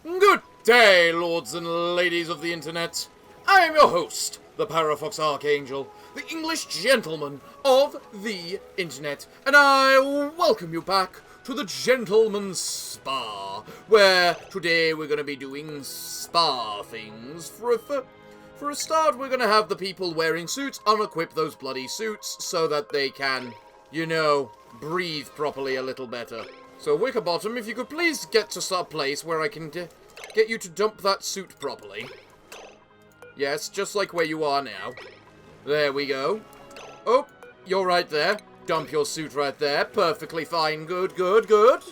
Good day, lords and ladies of the internet. I am your host, the Parafox Archangel, the English gentleman of the internet, and I welcome you back to the Gentleman's Spa, where today we're going to be doing spa things. For a start, we're going to have the people wearing suits unequip those bloody suits so that they can, breathe properly a little better. So, Wickerbottom, if you could please get to some place where I can get you to dump that suit properly. Yes, just like where you are now. There we go. Oh, you're right there. Dump your suit right there. Perfectly fine. Good, good, good.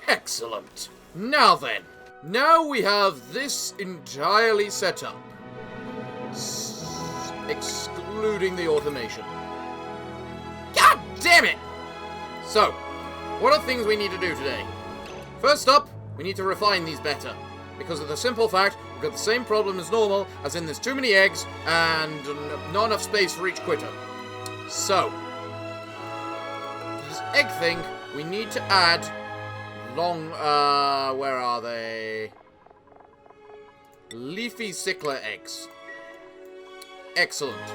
Excellent. Now then. Now we have this entirely set up. Excluding the automation. God damn it! So, what are things we need to do today? First up, we need to refine these better. Because of the simple fact, we've got the same problem as normal, as in there's too many eggs, and not enough space for each quitter. So, this egg thing, we need to add where are they? Leafy sickler eggs. Excellent.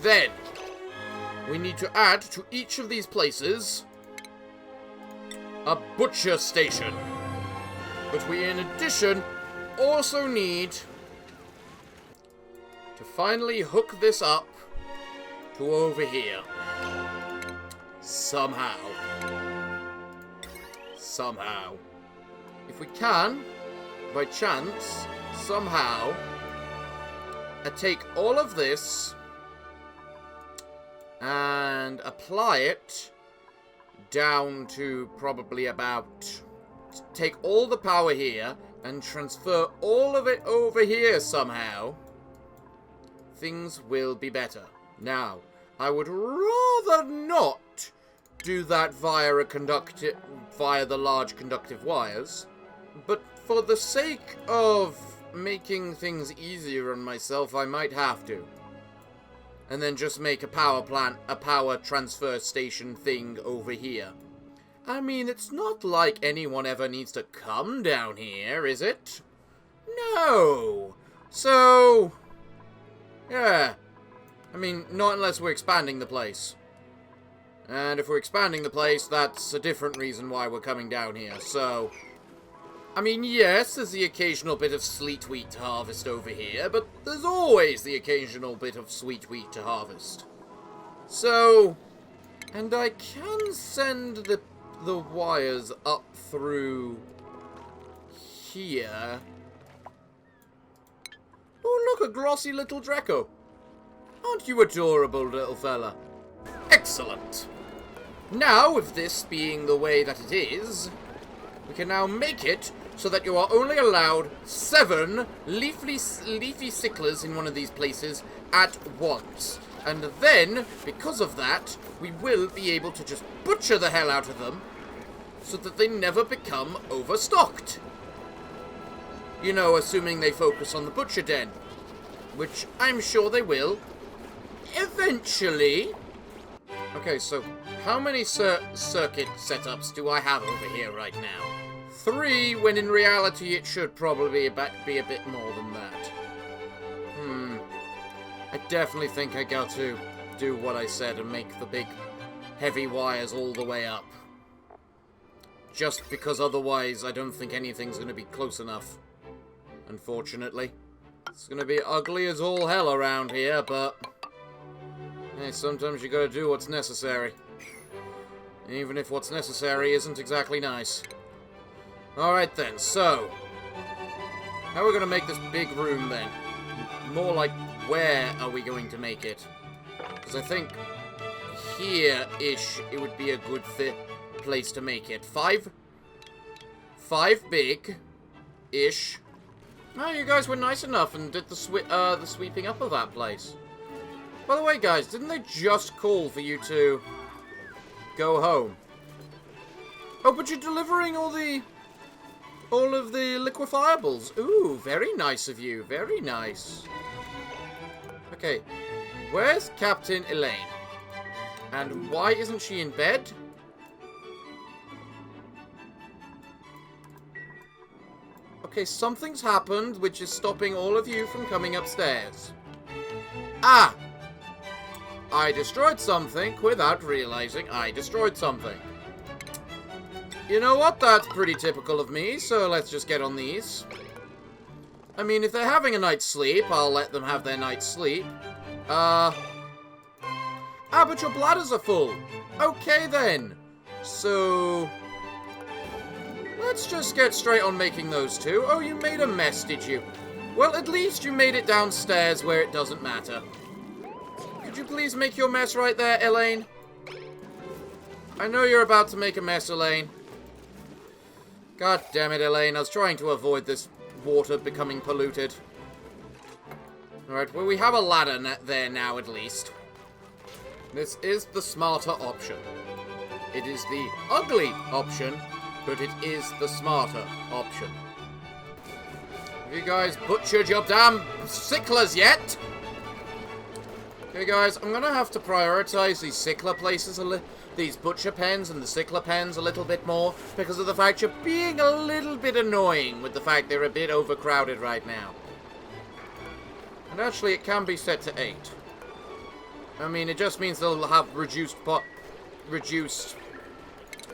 Then, we need to add to each of these places a butcher station. But we, in addition, also need to finally hook this up to over here. Somehow. Somehow. If we can, by chance, somehow, take all of this and apply it down to probably about... Take all the power here and transfer all of it over here somehow, things will be better. Now, I would rather not do that via the large conductive wires, but for the sake of making things easier on myself, I might have to. And then just make a power transfer station thing over here. I mean, it's not like anyone ever needs to come down here, is it? No! So... yeah. I mean, not unless we're expanding the place. And if we're expanding the place, that's a different reason why we're coming down here, so... I mean, yes, there's the occasional bit of sleet wheat to harvest over here, but there's always the occasional bit of sweet wheat to harvest. So... and I can send the wires up through here. Oh, look, a glossy little Draco. Aren't you adorable, little fella? Excellent. Now, with this being the way that it is, we can now make it so that you are only allowed 7 leafy sicklers in one of these places at once. And then, because of that, we will be able to just butcher the hell out of them so that they never become overstocked. You know, assuming they focus on the butcher den, which I'm sure they will, eventually. Okay, so how many circuit setups do I have over here right now? 3, when in reality it should probably be a bit more than that. I definitely think I got to do what I said and make the big, heavy wires all the way up. Just because otherwise I don't think anything's going to be close enough. Unfortunately. It's going to be ugly as all hell around here, but... hey, sometimes you gotta do what's necessary. Even if what's necessary isn't exactly nice. Alright then, so... how are we going to make this big room then? More like... where are we going to make it? Because I think here-ish it would be a good place to make it. 5 big-ish. Oh, you guys were nice enough and did the sweeping up of that place. By the way, guys, didn't they just call for you to go home? Oh, but you're delivering all of the liquefiables. Ooh, very nice of you. Very nice. Okay, where's Captain Elaine? And why isn't she in bed? Okay, something's happened, which is stopping all of you from coming upstairs. Ah! I destroyed something without realizing I destroyed something. You know what? That's pretty typical of me, so let's just get on these. I mean, if they're having a night's sleep, I'll let them have their night's sleep. Ah, but your bladders are full. Okay, then. So... let's just get straight on making those two. Oh, you made a mess, did you? Well, at least you made it downstairs where it doesn't matter. Could you please make your mess right there, Elaine? I know you're about to make a mess, Elaine. God damn it, Elaine. I was trying to avoid this water becoming polluted. Alright, well, we have a ladder there now, at least. This is the smarter option. It is the ugly option, but it is the smarter option. Have you guys butchered your damn sicklers yet? Okay, guys, I'm gonna have to prioritize these sickler places these butcher pens and the sickler pens a little bit more because of the fact you're being a little bit annoying with the fact they're a bit overcrowded right now. And actually, it can be set to 8. I mean, it just means they'll have reduced,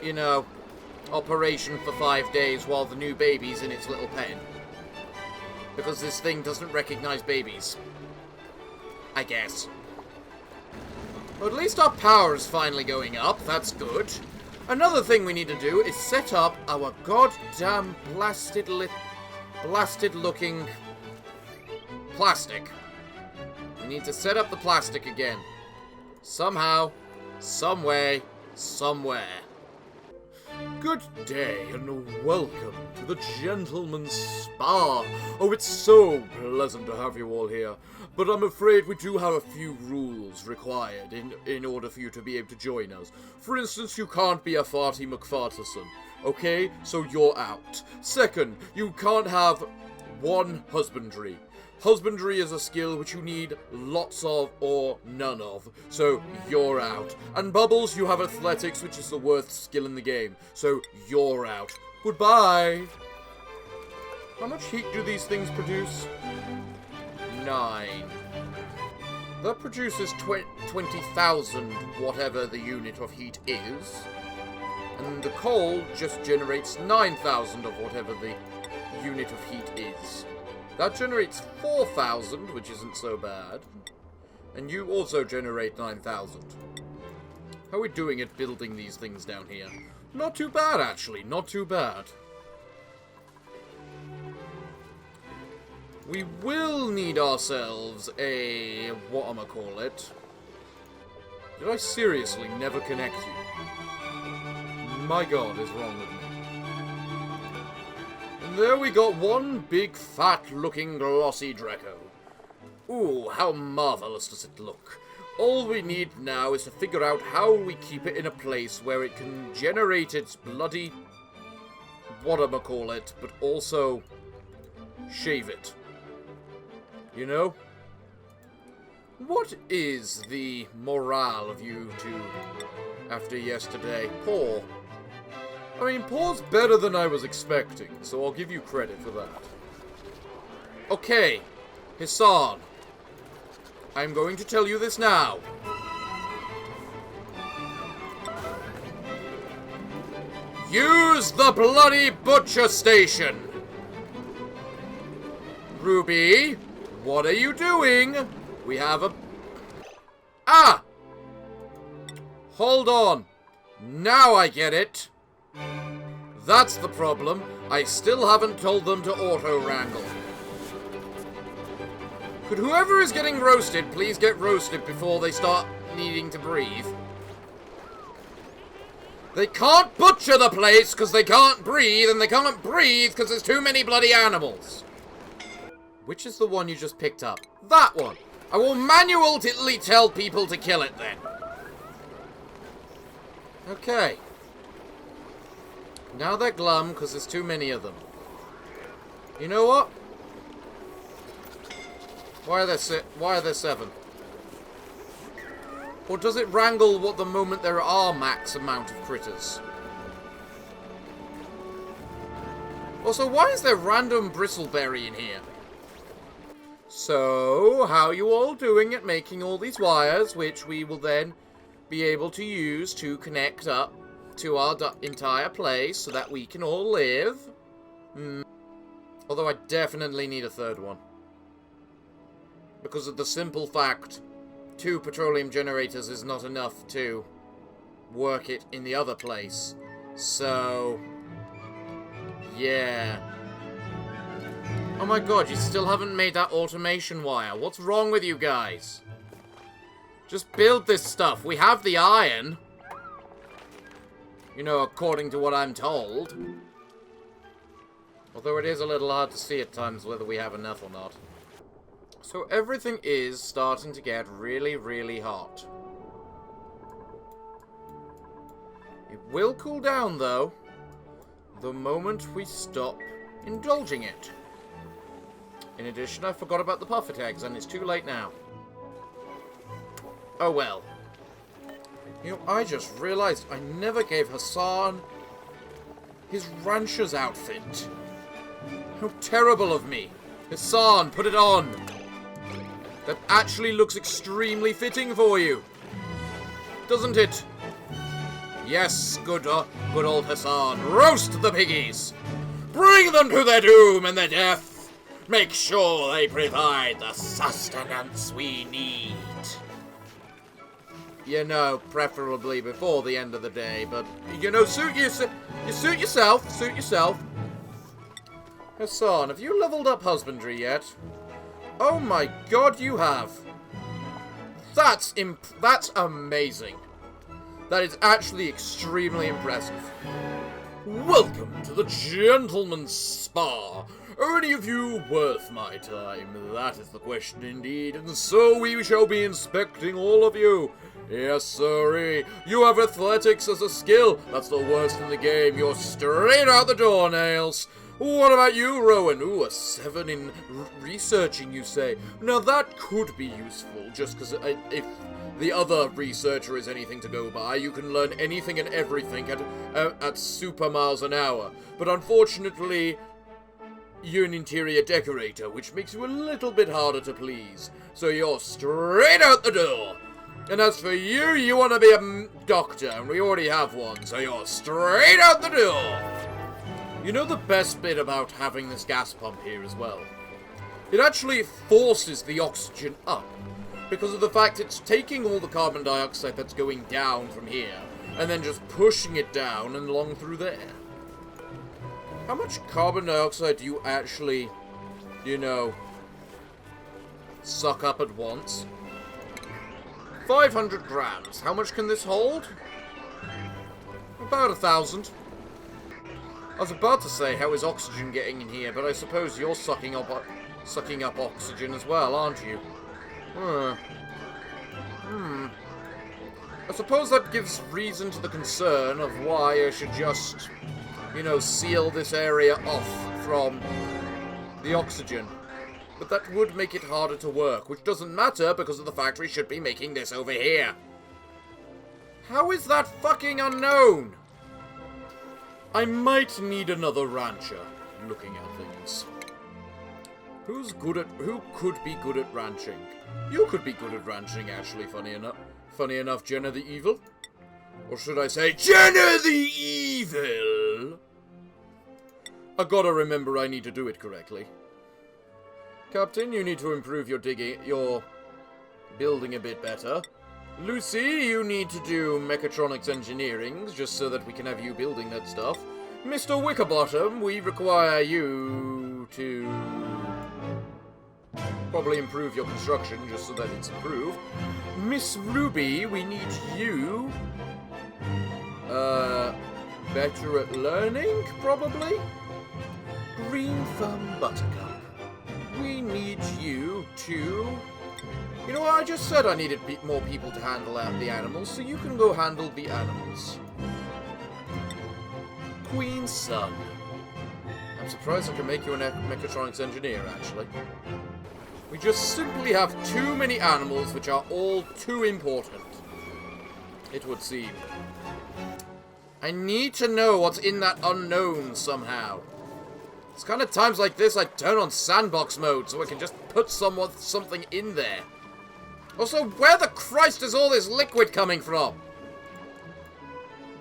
you know, operation for 5 days while the new baby's in its little pen. Because this thing doesn't recognize babies. I guess. Well, at least our power is finally going up. That's good. Another thing we need to do is set up our goddamn blasted looking plastic. We need to set up the plastic again. Somehow, some way, somewhere. Good day and welcome to the Gentleman's Spa. Oh, it's so pleasant to have you all here. But I'm afraid we do have a few rules required in order for you to be able to join us. For instance, you can't be a farty McFarterson. Okay? So you're out. Second, you can't have one husbandry. Husbandry is a skill which you need lots of or none of, so you're out. And Bubbles, you have athletics, which is the worst skill in the game, so you're out. Goodbye! How much heat do these things produce? 9. That produces 20,000, whatever the unit of heat is. And the coal just generates 9,000 of whatever the unit of heat is. That generates 4,000, which isn't so bad. And you also generate 9,000. How are we doing at building these things down here? Not too bad, actually. Not too bad. We will need ourselves a... whatchamacallit. Did I seriously never connect you? My god, is wrong with me. There we got one big, fat-looking, glossy Draco. Ooh, how marvelous does it look. All we need now is to figure out how we keep it in a place where it can generate its bloody whatchamacallit, but also shave it. You know? What is the morale of you two after yesterday? Poor. I mean, poor's better than I was expecting, so I'll give you credit for that. Okay, Hassan. I'm going to tell you this now. Use the bloody butcher station! Ruby, what are you doing? We have a... Ah! Hold on. Now I get it. That's the problem. I still haven't told them to auto-wrangle. Could whoever is getting roasted please get roasted before they start needing to breathe? They can't butcher the place because they can't breathe, and they can't breathe because there's too many bloody animals. Which is the one you just picked up? That one! I will manually tell people to kill it then. Okay. Now they're glum because there's too many of them. You know what? Why are there 7? Or does it wrangle what the moment there are max amount of critters? Also, why is there random bristleberry in here? So, how are you all doing at making all these wires, which we will then be able to use to connect up to our entire place so that we can all live? Although I definitely need a third one. Because of the simple fact, 2 petroleum generators is not enough to work it in the other place. So, yeah. Oh my god, you still haven't made that automation wire. What's wrong with you guys? Just build this stuff. We have the iron. You know, according to what I'm told. Although it is a little hard to see at times whether we have enough or not. So everything is starting to get really, really hot. It will cool down, though, the moment we stop indulging it. In addition, I forgot about the puffer eggs, and it's too late now. Oh well. You know, I just realized I never gave Hassan his rancher's outfit. How terrible of me. Hassan, put it on. That actually looks extremely fitting for you. Doesn't it? Yes, good old Hassan. Roast the piggies. Bring them to their doom and their death. Make sure they provide the sustenance we need. You know, preferably before the end of the day, but, you know, suit yourself. Hassan, have you leveled up husbandry yet? Oh my god, you have. That's amazing. That is actually extremely impressive. Welcome to the Gentleman's Spa. Are any of you worth my time? That is the question indeed, and so we shall be inspecting all of you. Yes, sirree. You have athletics as a skill. That's the worst in the game. You're straight out the door, Nails. What about you, Rowan? Ooh, a 7 in researching, you say? Now, that could be useful, just because if the other researcher is anything to go by, you can learn anything and everything at super miles an hour. But unfortunately, you're an interior decorator, which makes you a little bit harder to please. So you're straight out the door. And as for you, you want to be a doctor, and we already have one, so you're straight out the door. You know the best bit about having this gas pump here as well? It actually forces the oxygen up, because of the fact it's taking all the carbon dioxide that's going down from here, and then just pushing it down and along through there. How much carbon dioxide do you actually, you know, suck up at once? 500 grams. How much can this hold? About 1,000. I was about to say, how is oxygen getting in here? But I suppose you're sucking up oxygen as well, aren't you? I suppose that gives reason to the concern of why I should just, you know, seal this area off from the oxygen. But that would make it harder to work, which doesn't matter because of the fact we should be making this over here. How is that fucking unknown? I might need another rancher, looking at things. Who could be good at ranching? You could be good at ranching, actually, funny enough, Jenna the Evil. Or should I say, Jenna the Evil? I gotta remember I need to do it correctly. Captain, you need to improve your building a bit better. Lucy, you need to do mechatronics engineering, just so that we can have you building that stuff. Mr. Wickerbottom, we require you to probably improve your construction, just so that it's improved. Miss Ruby, we need you better at learning, probably? Green Thumb Buttercup, we need you to... You know what, I just said I needed more people to handle out the animals, so you can go handle the animals. Queen's Son. I'm surprised I can make you a mechatronics engineer, actually. We just simply have too many animals which are all too important, it would seem. I need to know what's in that unknown somehow. It's kind of times like this I turn on sandbox mode so I can just put something in there. Also, where the Christ is all this liquid coming from?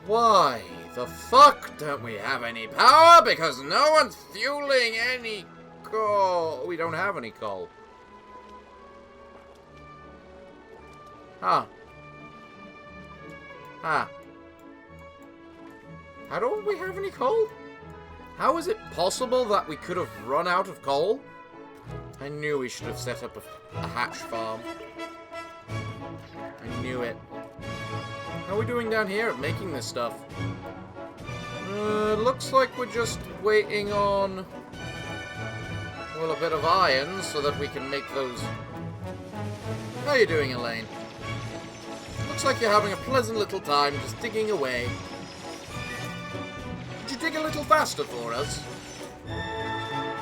Why the fuck don't we have any power? Because no one's fueling any coal. We don't have any coal. Huh. Huh. How don't we have any coal? How is it possible that we could have run out of coal? I knew we should have set up a hatch farm. I knew it. How are we doing down here at making this stuff? Looks like we're just waiting on, well, a bit of iron so that we can make those. How are you doing, Elaine? Looks like you're having a pleasant little time just digging away. Could you dig a little faster for us?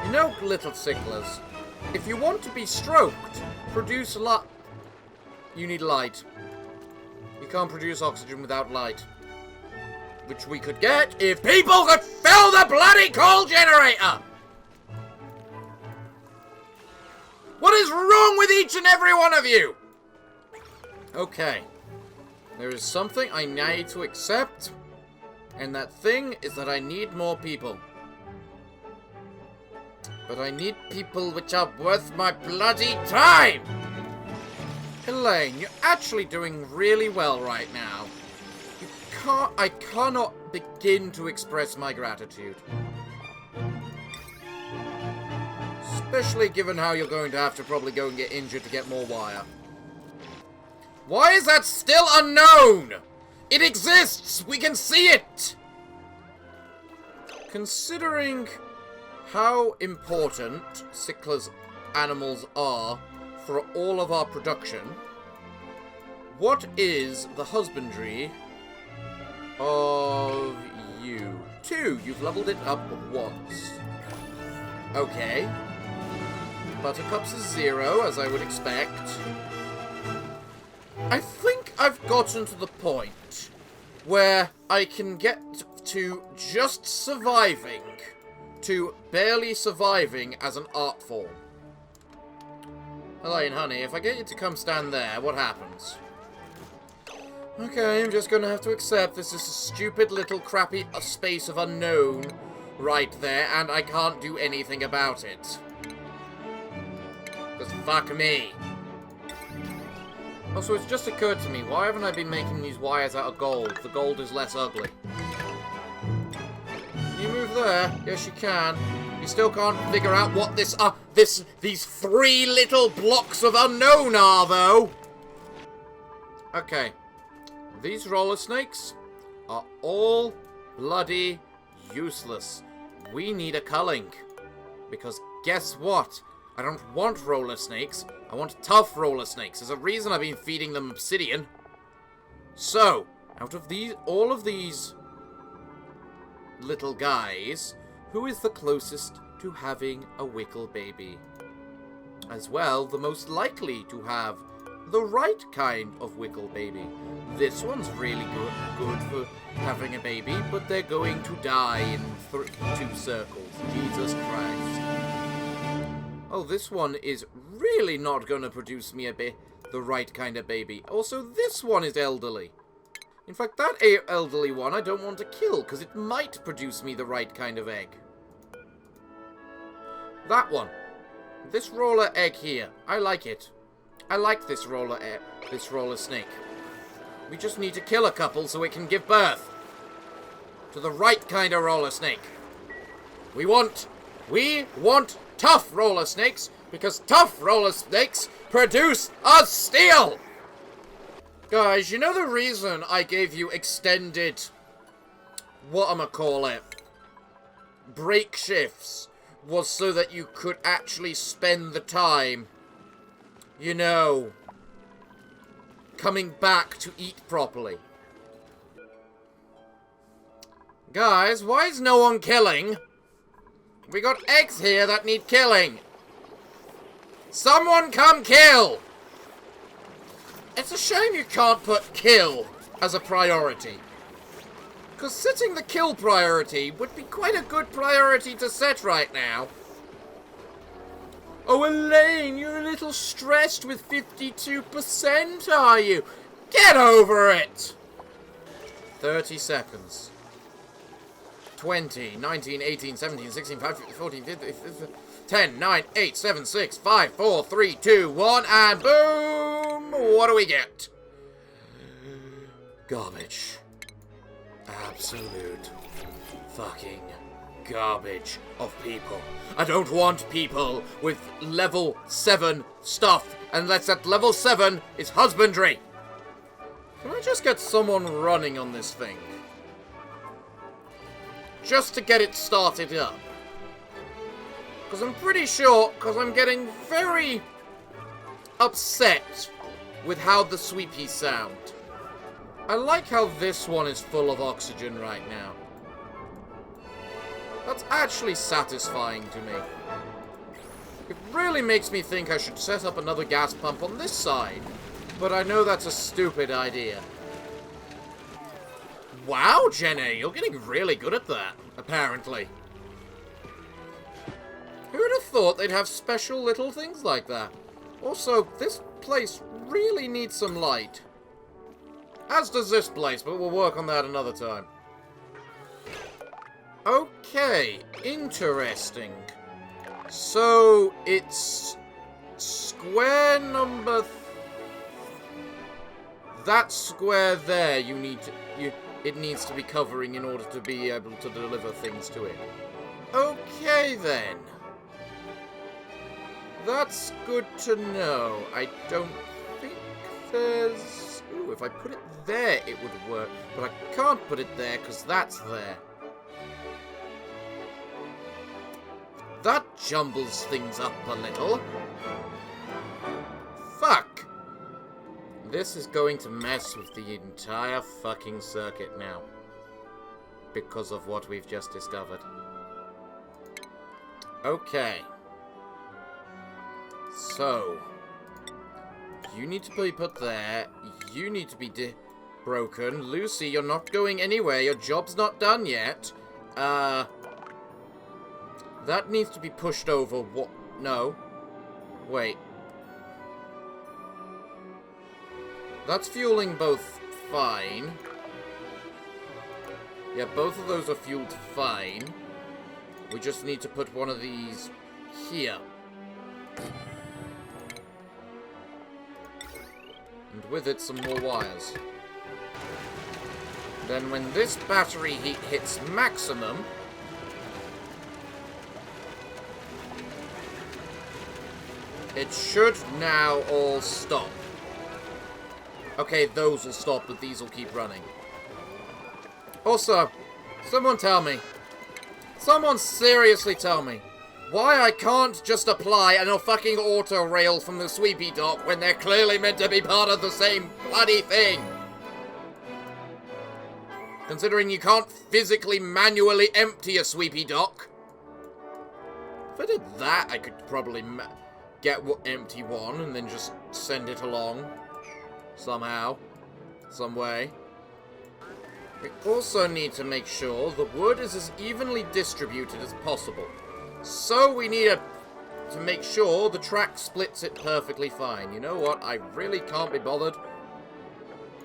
You know, little sicklers, if you want to be stroked, produce light. You need light. You can't produce oxygen without light. Which we could get if people could fill the bloody coal generator! What is wrong with each and every one of you? Okay. There is something I need to accept. And that thing is that I need more people. But I need people which are worth my bloody time! Elaine, you're actually doing really well right now. I cannot begin to express my gratitude. Especially given how you're going to have to probably go and get injured to get more wire. Why is that still unknown? It exists! We can see it! Considering how important Sickler's animals are for all of our production, what is the husbandry of you? 2. You've leveled it up once. Okay. Buttercup's is 0, as I would expect. I think I've gotten to the point where I can get to just surviving to barely surviving as an art form. Elaine, honey, if I get you to come stand there, what happens? Okay, I'm just gonna have to accept this is a stupid little crappy space of unknown right there, and I can't do anything about it. Because fuck me. Also, it's just occurred to me, why haven't I been making these wires out of gold? The gold is less ugly. Can you move there? Yes, you can. You still can't figure out what these 3 little blocks of unknown are, though. Okay. These roller snakes are all bloody useless. We need a culling. Because guess what? I don't want roller snakes. I want tough roller snakes. There's a reason I've been feeding them obsidian. So, out of all of these little guys, who is the closest to having a wickle baby? As well, the most likely to have the right kind of wickle baby. This one's really good for having a baby, but they're going to die in 2 circles. Jesus Christ. Oh, this one is really not going to produce me the right kind of baby. Also, this one is elderly. In fact, that elderly one I don't want to kill, because it might produce me the right kind of egg. That one. This roller egg here. I like it. I like this roller snake. We just need to kill a couple so it can give birth to the right kind of roller snake. We want tough roller snakes, because tough roller snakes produce us steel! Guys, you know the reason I gave you extended, break shifts, was so that you could actually spend the time, you know, coming back to eat properly. Guys, why is no one killing? We got eggs here that need killing. Someone come kill! It's a shame you can't put kill as a priority. Because setting the kill priority would be quite a good priority to set right now. Oh, Elaine, you're a little stressed with 52%, are you? Get over it! 30 seconds. 20, 19, 18, 17, 16, 15, 14, 15, 10, 9, 8, 7, 6, 5, 4, 3, 2, 1, and boom! What do we get? Garbage. Absolute fucking garbage of people. I don't want people with level 7 stuff, unless at level 7 is husbandry. Can I just get someone running on this thing? Just to get it started up. Because I'm pretty sure, because I'm getting very upset with how the sweepies sound. I like how this one is full of oxygen right now. That's actually satisfying to me. It really makes me think I should set up another gas pump on this side. But I know that's a stupid idea. Wow, Jenny, you're getting really good at that, apparently. Who would have thought they'd have special little things like that? Also, this place really needs some light. As does this place, but we'll work on that another time. Okay, interesting. So, it's square number... that square there, you need to... it needs to be covering in order to be able to deliver things to it. Okay, then. That's good to know. I don't think there's... ooh, if I put it there, it would work. But I can't put it there, because that's there. That jumbles things up a little. Fuck! This is going to mess with the entire fucking circuit now. Because of what we've just discovered. Okay. So, you need to be put there. You need to be broken. Lucy, you're not going anywhere. Your job's not done yet. That needs to be pushed over. What? No. Wait. That's fueling both fine. Yeah, both of those are fueled fine. We just need to put one of these here. And with it, some more wires. Then when this battery heat hits maximum... it should now all stop. Okay, those will stop, but these will keep running. Also, someone tell me. Someone seriously tell me. Why I can't just apply a fucking auto rail from the sweepy dock when they're clearly meant to be part of the same bloody thing. Considering you can't physically manually empty a sweepy dock. If I did that, I could probably get empty one and then just send it along. Somehow. Some way. We also need to make sure the wood is as evenly distributed as possible. So we need to make sure the track splits it perfectly fine. You know what? I really can't be bothered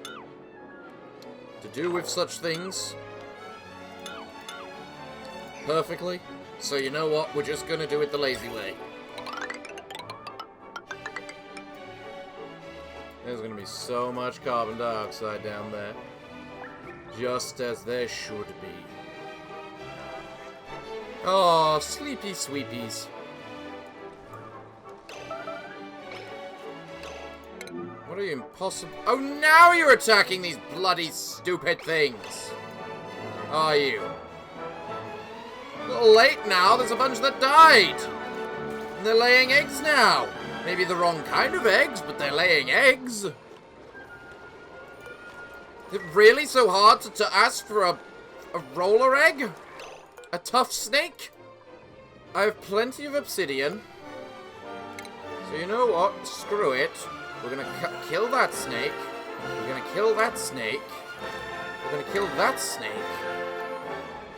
to do with such things perfectly. So you know what? We're just going to do it the lazy way. There's going to be so much carbon dioxide down there. Just as there should be. Oh, sleepy sweepies. What are you impossible? Oh, now you're attacking these bloody stupid things. Are you? A little late now. There's a bunch that died. And they're laying eggs now. Maybe the wrong kind of eggs, but they're laying eggs. Is it really so hard to ask for a roller egg? A tough snake? I have plenty of obsidian. So you know what? Screw it. We're gonna kill that snake. We're gonna kill that snake. We're going to kill that snake.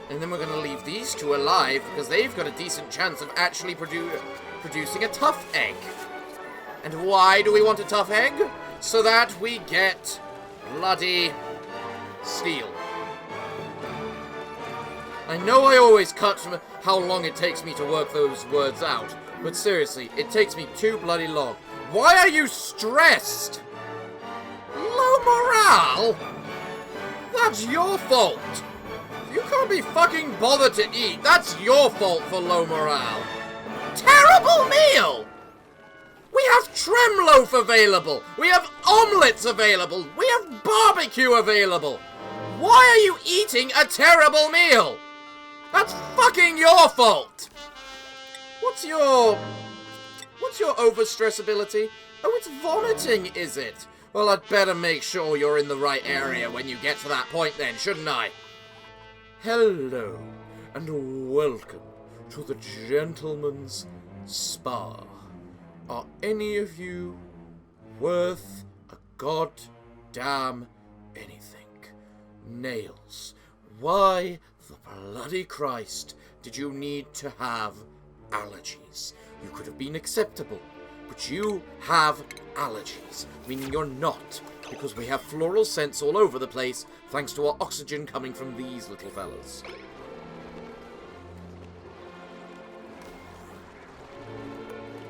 And then we're going to leave these two alive because they've got a decent chance of actually producing a tough egg. And why do we want a tough egg? So that we get bloody steel. I know I always cut from how long it takes me to work those words out, but seriously, it takes me too bloody long. Why are you stressed? Low morale? That's your fault. You can't be fucking bothered to eat. That's your fault for low morale. Terrible meal! We have tremloaf available. We have omelets available. We have barbecue available. Why are you eating a terrible meal? That's fucking your fault. What's your overstress ability? Oh, it's vomiting, is it? Well, I'd better make sure you're in the right area when you get to that point then, shouldn't I? Hello, and welcome to the Gentleman's Spa. Are any of you worth a goddamn anything? Nails. Why the bloody Christ did you need to have allergies? You could have been acceptable, but you have allergies, meaning you're not, because we have floral scents all over the place, thanks to our oxygen coming from these little fellas.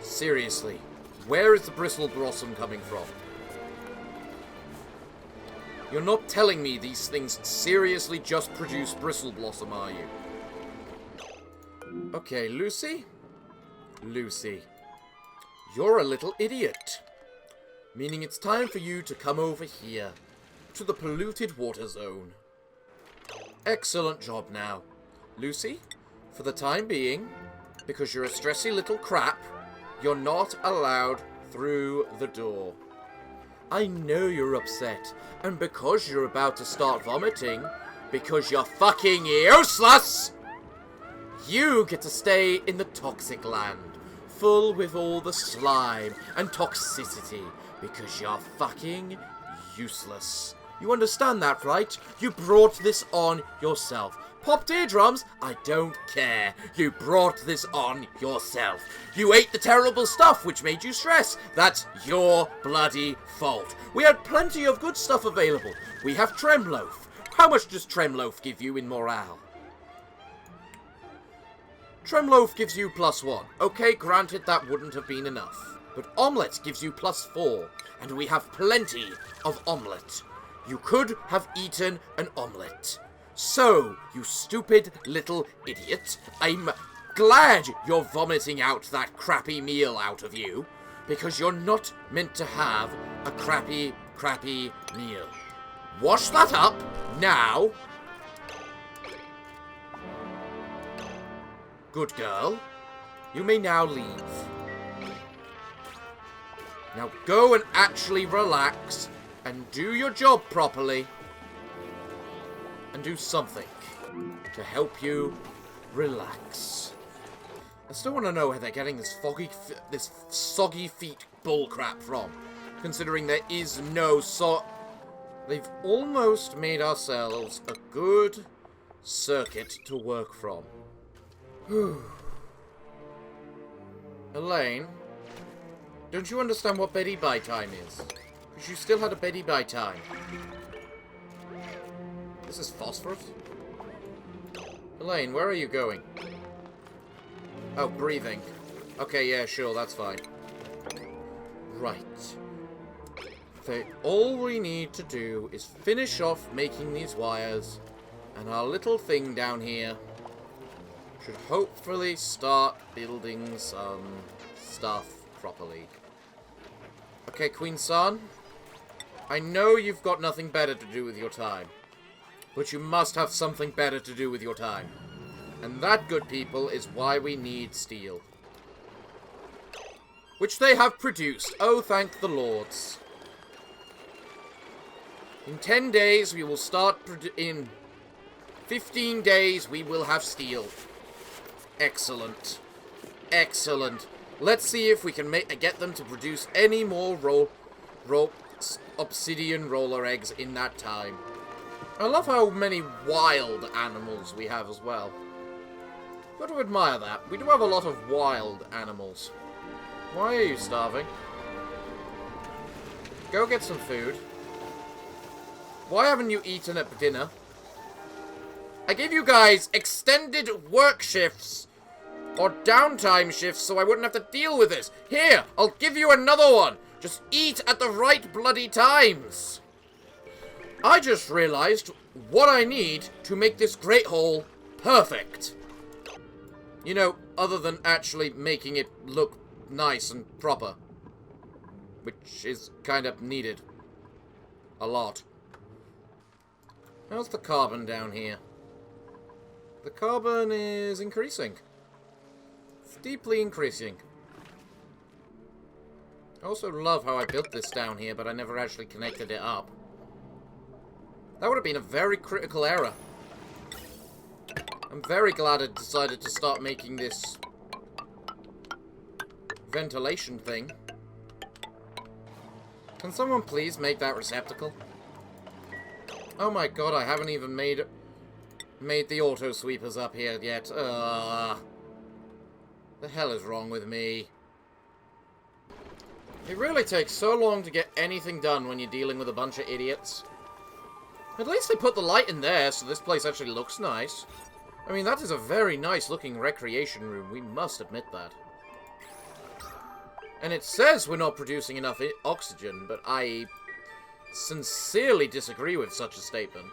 Seriously, where is the bristle blossom coming from? You're not telling me these things seriously just produce bristle blossom, are you? Okay, Lucy? Lucy, you're a little idiot. Meaning it's time for you to come over here, to the polluted water zone. Excellent job now. Lucy, for the time being, because you're a stressy little crap, you're not allowed through the door. I know you're upset, and because you're about to start vomiting, because you're fucking useless, you get to stay in the toxic land, full with all the slime and toxicity, because you're fucking useless. You understand that, right? You brought this on yourself. Popped eardrums? I don't care. You brought this on yourself. You ate the terrible stuff which made you stress. That's your bloody fault. We had plenty of good stuff available. We have tremloaf. How much does tremloaf give you in morale? Tremloaf gives you +1. Okay, granted that wouldn't have been enough. But omelette gives you +4. And we have plenty of omelette. You could have eaten an omelette. So, you stupid little idiot, I'm glad you're vomiting out that crappy meal out of you, because you're not meant to have a crappy meal. Wash that up, now. Good girl. You may now leave. Now go and actually relax, and do your job properly. And do something to help you relax. I still want to know where they're getting this soggy feet bullcrap from, considering there is no They've almost made ourselves a good circuit to work from. Elaine, don't you understand what Betty Bye time is? Because you still had a Betty Bye time. This is phosphorus? Elaine, where are you going? Oh, breathing. Okay, yeah, sure, that's fine. Right. All we need to do is finish off making these wires, and our little thing down here should hopefully start building some stuff properly. Okay, Queen San, I know you've got nothing better to do with your time. But you must have something better to do with your time. And that, good people, is why we need steel. Which they have produced. Oh, thank the lords. In 10 days, we will start... In 15 days, we will have steel. Excellent. Excellent. Let's see if we can get them to produce any more obsidian roller eggs in that time. I love how many wild animals we have as well. Got to admire that. We do have a lot of wild animals. Why are you starving? Go get some food. Why haven't you eaten at dinner? I gave you guys extended work shifts or downtime shifts so I wouldn't have to deal with this. Here, I'll give you another one. Just eat at the right bloody times. I just realized what I need to make this great hall perfect. You know, other than actually making it look nice and proper. Which is kind of needed. A lot. How's the carbon down here? The carbon is increasing. It's deeply increasing. I also love how I built this down here, but I never actually connected it up. That would have been a very critical error. I'm very glad I decided to start making this ventilation thing. Can someone please make that receptacle? Oh my god, I haven't even made the auto sweepers up here yet. The hell is wrong with me? It really takes so long to get anything done when you're dealing with a bunch of idiots. At least they put the light in there, so this place actually looks nice. I mean, that is a very nice looking recreation room, we must admit that. And it says we're not producing enough oxygen, but I sincerely disagree with such a statement.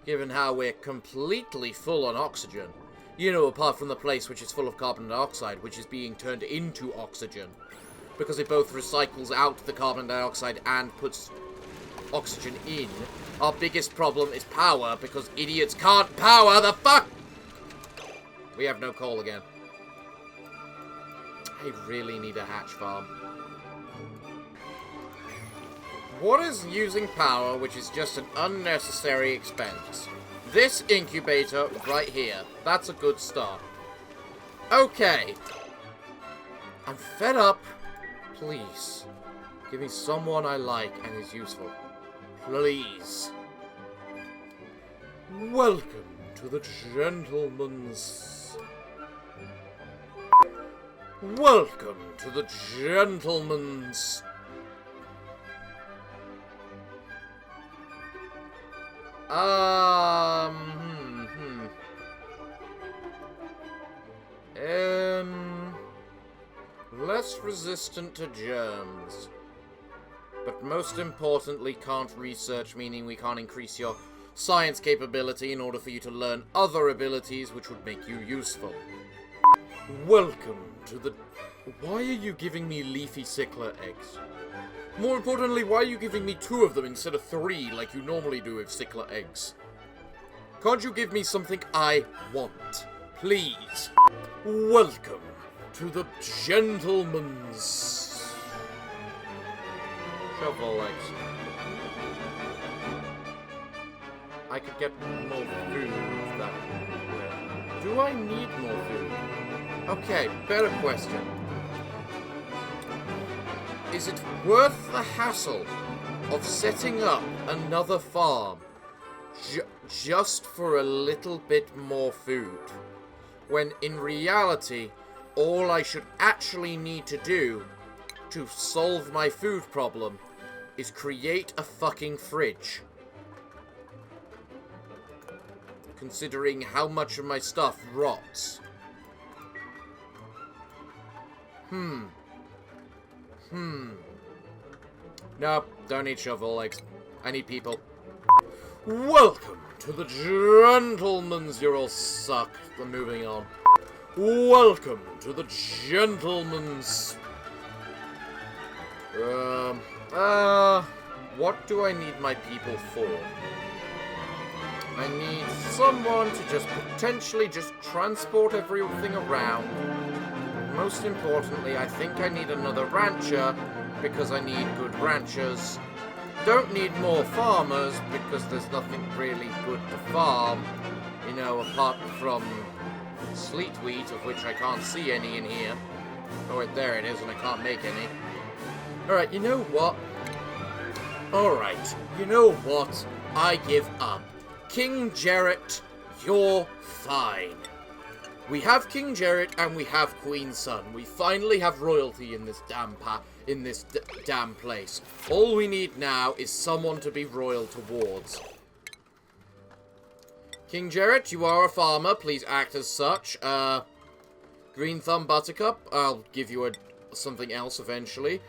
Given how we're completely full on oxygen. You know, apart from the place which is full of carbon dioxide, which is being turned into oxygen. Because it both recycles out the carbon dioxide and puts oxygen in. Our biggest problem is power, because idiots can't power the fuck! We have no coal again. I really need a hatch farm. What is using power, which is just an unnecessary expense? This incubator right here. That's a good start. Okay. I'm fed up. Please. Give me someone I like and is useful. Please. Welcome to the gentleman's... Welcome to the gentleman's... Less resistant to germs. But most importantly, can't research, meaning we can't increase your science capability in order for you to learn other abilities which would make you useful. Welcome to the... Why are you giving me leafy cichlids eggs? More importantly, why are you giving me 2 of them instead of 3 like you normally do with cichlid eggs? Can't you give me something I want? Please. Welcome to the gentleman's... Shovel eggs. I could get more food that way. Do I need more food? Okay, better question. Is it worth the hassle of setting up another farm just for a little bit more food? When in reality, all I should actually need to do to solve my food problem is create a fucking fridge. Considering how much of my stuff rots. Nope, don't need shovel eggs. I need people. Welcome to the gentleman's... You all suck. I'm moving on. Welcome to the gentleman's... What do I need my people for? I need someone to just potentially just transport everything around. Most importantly, I think I need another rancher, because I need good ranchers. Don't need more farmers, because there's nothing really good to farm. You know, apart from sleet wheat, of which I can't see any in here. Oh wait, there it is, and I can't make any. Alright, you know what? Alright, you know what? I give up. King Jarrett, you're fine. We have King Jarrett and we have Queen Sun. We finally have royalty in this damn place. All we need now is someone to be royal towards. King Jarrett, you are a farmer. Please act as such. Green Thumb Buttercup, I'll give you something else eventually.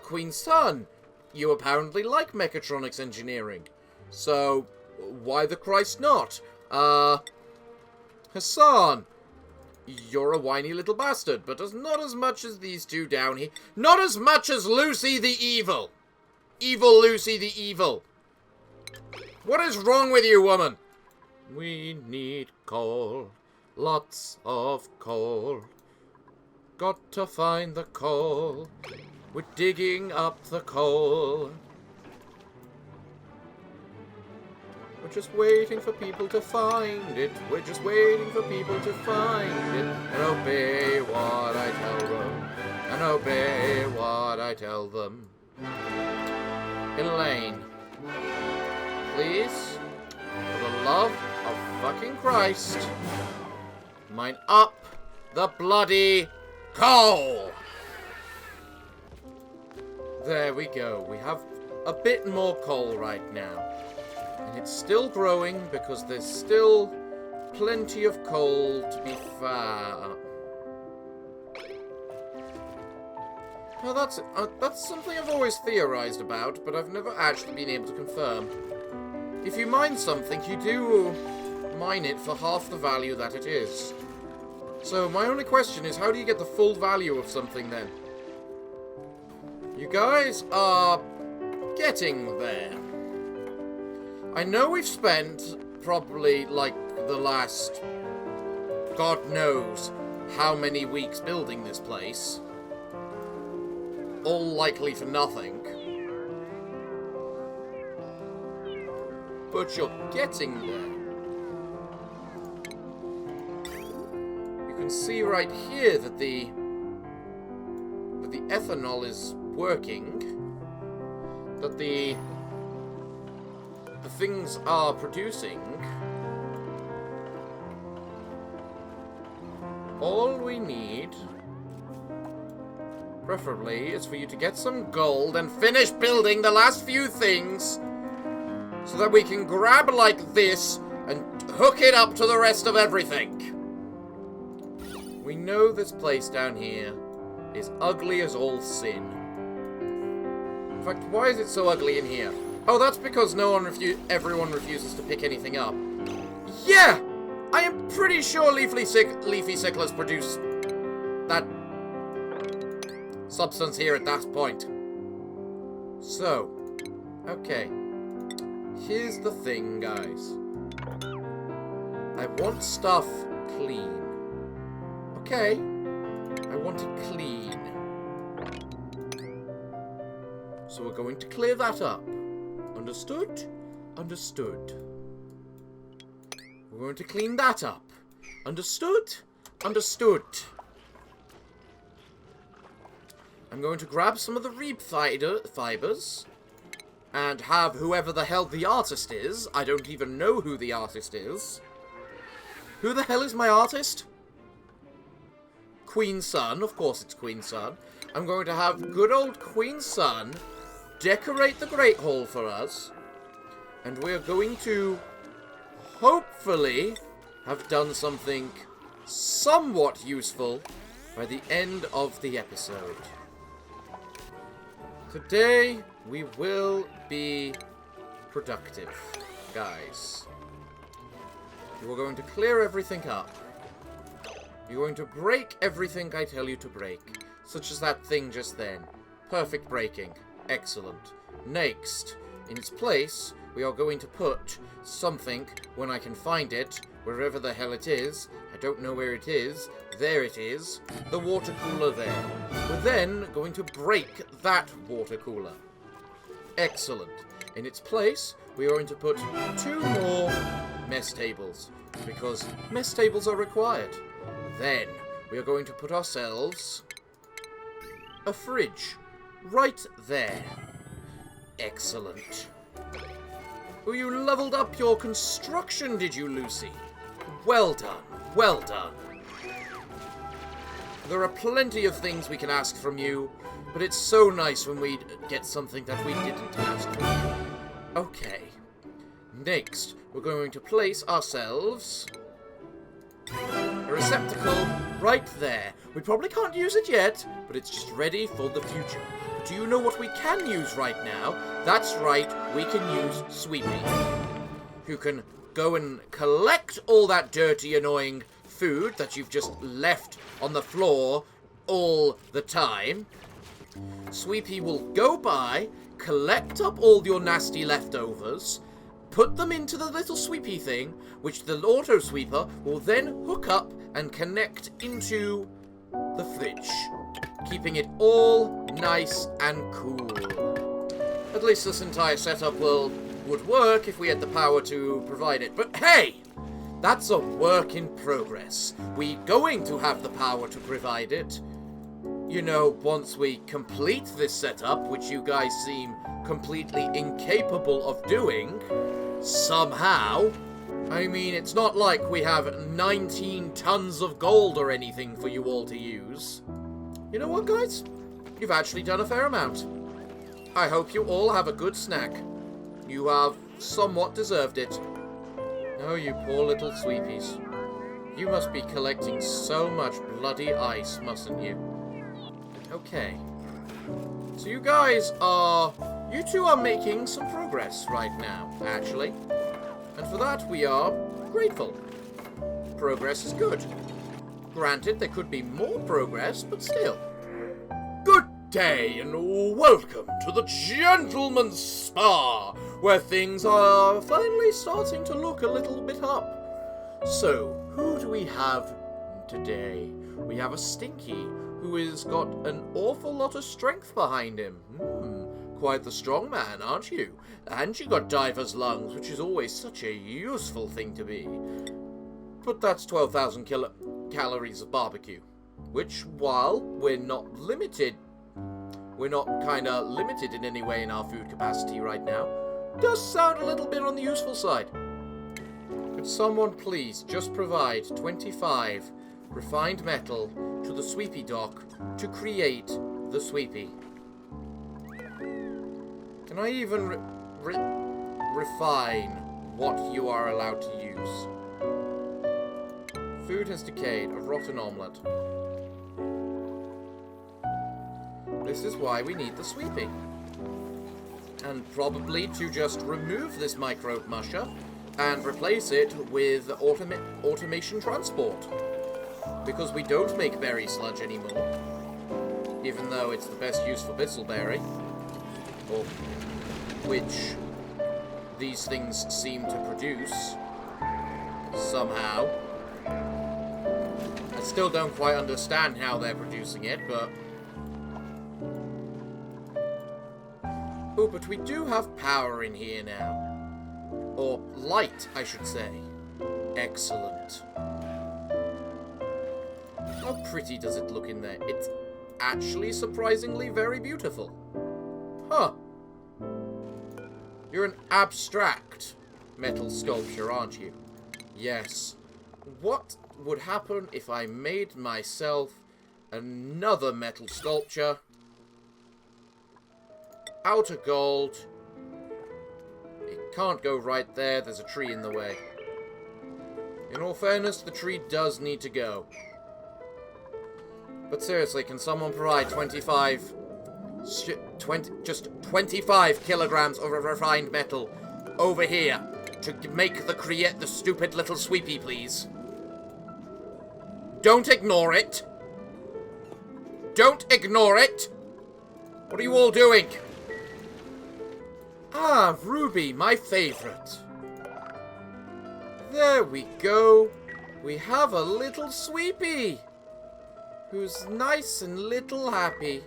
Queen Sun, you apparently like mechatronics engineering. So, why the Christ not? Hassan, you're a whiny little bastard, but not as much as these two down here. Not as much as Lucy the Evil. Evil Lucy the Evil. What is wrong with you, woman? We need coal. Lots of coal. Got to find the coal. We're digging up the coal. We're just waiting for people to find it. We're just waiting for people to find it. And obey what I tell them. And obey what I tell them. Elaine. Please, for the love of fucking Christ, mine up the bloody coal! There we go. We have a bit more coal right now. And it's still growing because there's still plenty of coal to be found. Well, that's something I've always theorized about, but I've never actually been able to confirm. If you mine something, you do mine it for half the value that it is. So my only question is, how do you get the full value of something then? You guys are getting there. I know we've spent probably, like, the last God knows how many weeks building this place. All likely for nothing. But you're getting there. You can see right here that the ethanol is working. That the things are producing. All we need, preferably, is for you to get some gold and finish building the last few things so that we can grab like this and hook it up to the rest of everything. We know this place down here is ugly as all sin. In fact, why is it so ugly in here? Oh, that's because everyone refuses to pick anything up. Yeah! I am pretty sure leafy sicklers produce that substance here at that point. So, okay. Here's the thing, guys. I want stuff clean. Okay. I want it clean. So we're going to clear that up. Understood? Understood. We're going to clean that up. Understood? Understood. I'm going to grab some of the reap fibers and have whoever the hell the artist is. I don't even know who the artist is. Who the hell is my artist? Queen Sun. Of course it's Queen Sun. I'm going to have good old Queen Sun decorate the Great Hall for us. And we're going to hopefully have done something somewhat useful by the end of the episode. Today, we will be productive, guys. We're going to clear everything up. You're going to break everything I tell you to break, such as that thing just then. Perfect breaking. Excellent. Next, in its place, we are going to put something, when I can find it, wherever the hell it is. I don't know where it is. There it is. The water cooler there. We're then going to break that water cooler. Excellent. In its place, we are going to put 2 more mess tables, because mess tables are required. Then, we are going to put ourselves a fridge. right there. Excellent. Oh, you leveled up your construction, did you, Lucy? Well done, well done. There are plenty of things we can ask from you, but it's so nice when we get something that we didn't ask from you. Okay. Next, we're going to place ourselves a receptacle right there. We probably can't use it yet, but it's just ready for the future. But do you know what we can use right now? That's right, we can use Sweepy, who can go and collect all that dirty, annoying food that you've just left on the floor all the time. Sweepy will go by, collect up all your nasty leftovers, put them into the little sweepy thing, which the auto sweeper will then hook up and connect into the fridge, keeping it all nice and cool. At least this entire setup would work if we had the power to provide it. But hey! That's a work in progress. We're going to have the power to provide it. You know, once we complete this setup, which you guys seem completely incapable of doing, somehow. I mean, it's not like we have 19 tons of gold or anything for you all to use. You know what, guys? You've actually done a fair amount. I hope you all have a good snack. You have somewhat deserved it. Oh, you poor little sweepies. You must be collecting so much bloody ice, mustn't you? Okay. So you guys are... You two are making some progress right now, actually. And for that, we are grateful. Progress is good. Granted, there could be more progress, but still. Good day, and welcome to the Gentleman's Spa, where things are finally starting to look a little bit up. So, who do we have today? We have a Stinky, who has got an awful lot of strength behind him. Quite the strong man, aren't you? And you got diver's lungs, which is always such a useful thing to be. But that's 12,000 calories of barbecue, which, while we're not kinda limited in any way in our food capacity right now, does sound a little bit on the useful side. Could someone please just provide 25 refined metal to the Sweepy dock to create the Sweepy? Can I even refine what you are allowed to use? Food has decayed, a rotten omelette. This is why we need the Sweepy. And probably to just remove this microbe musher and replace it with automation transport. Because we don't make berry sludge anymore. Even though it's the best use for bristleberry. Or which these things seem to produce. Somehow. I still don't quite understand how they're producing it, but... Oh, but we do have power in here now. Or light, I should say. Excellent. How pretty does it look in there? It's actually surprisingly very beautiful. Huh. You're an abstract metal sculpture, aren't you? Yes. What would happen if I made myself another metal sculpture out of gold? It can't go right there. There's a tree in the way. In all fairness, the tree does need to go. But seriously, can someone provide 25 kilograms of refined metal over here to make the stupid little Sweepy, please? Don't ignore it. Don't ignore it. What are you all doing? Ah, Ruby, my favorite. There we go. We have a little Sweepy who's nice and little happy.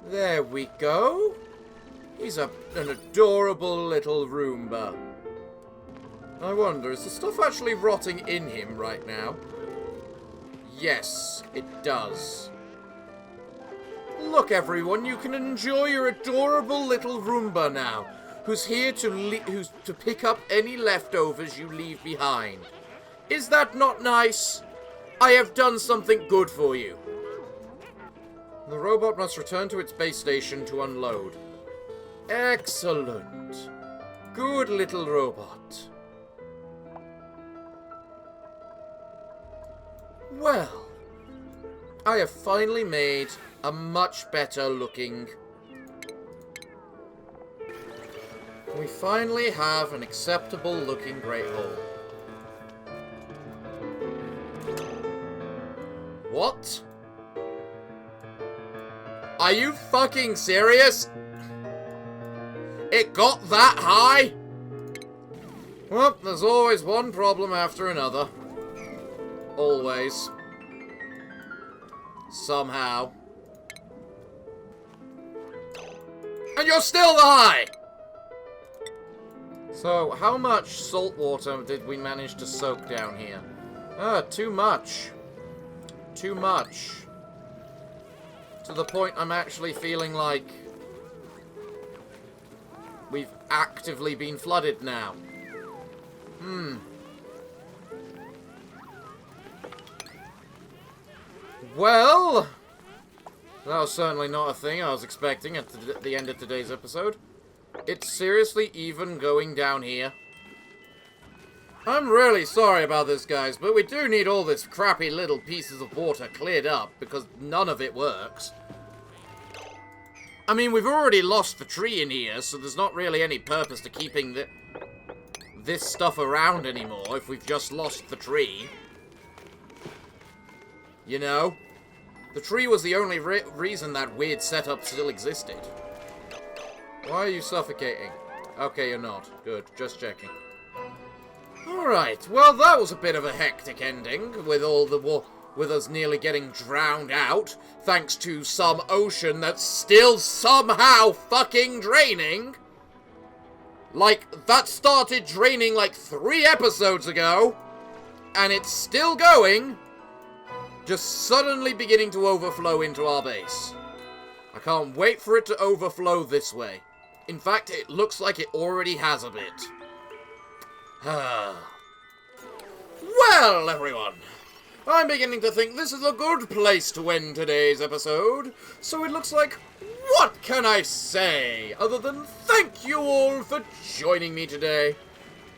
There we go. He's an adorable little Roomba. I wonder, is the stuff actually rotting in him right now? Yes, it does. Look, everyone, you can enjoy your adorable little Roomba now, who's here to pick up any leftovers you leave behind. Is that not nice? I have done something good for you. The robot must return to its base station to unload. Excellent. Good little robot. Well, I have finally made a much better looking... We finally have an acceptable looking Great Hall. What? Are you fucking serious? It got that high? Well, there's always one problem after another. Always. Somehow. And you're still the high! So, how much salt water did we manage to soak down here? Too much. Too much. To the point I'm actually feeling like we've actively been flooded now. Well, that was certainly not a thing I was expecting at the end of today's episode. It's seriously even going down here. I'm really sorry about this, guys, but we do need all this crappy little pieces of water cleared up, because none of it works. I mean, we've already lost the tree in here, so there's not really any purpose to keeping this stuff around anymore if we've just lost the tree. You know? The tree was the only reason that weird setup still existed. Why are you suffocating? Okay, you're not. Good, just checking. Alright, well that was a bit of a hectic ending, with all the with us nearly getting drowned out, thanks to some ocean that's still somehow fucking draining. Like, that started draining like 3 episodes ago, and it's still going, just suddenly beginning to overflow into our base. I can't wait for it to overflow this way. In fact, it looks like it already has a bit. Well, everyone, I'm beginning to think this is a good place to end today's episode, so it looks like, what can I say other than thank you all for joining me today.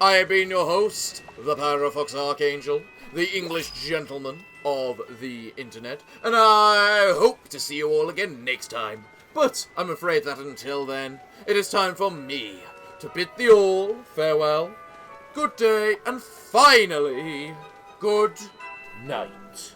I have been your host, the Parafox Archangel, the English gentleman of the internet, and I hope to see you all again next time. But I'm afraid that until then, it is time for me to bid thee all farewell, good day, and finally, good night.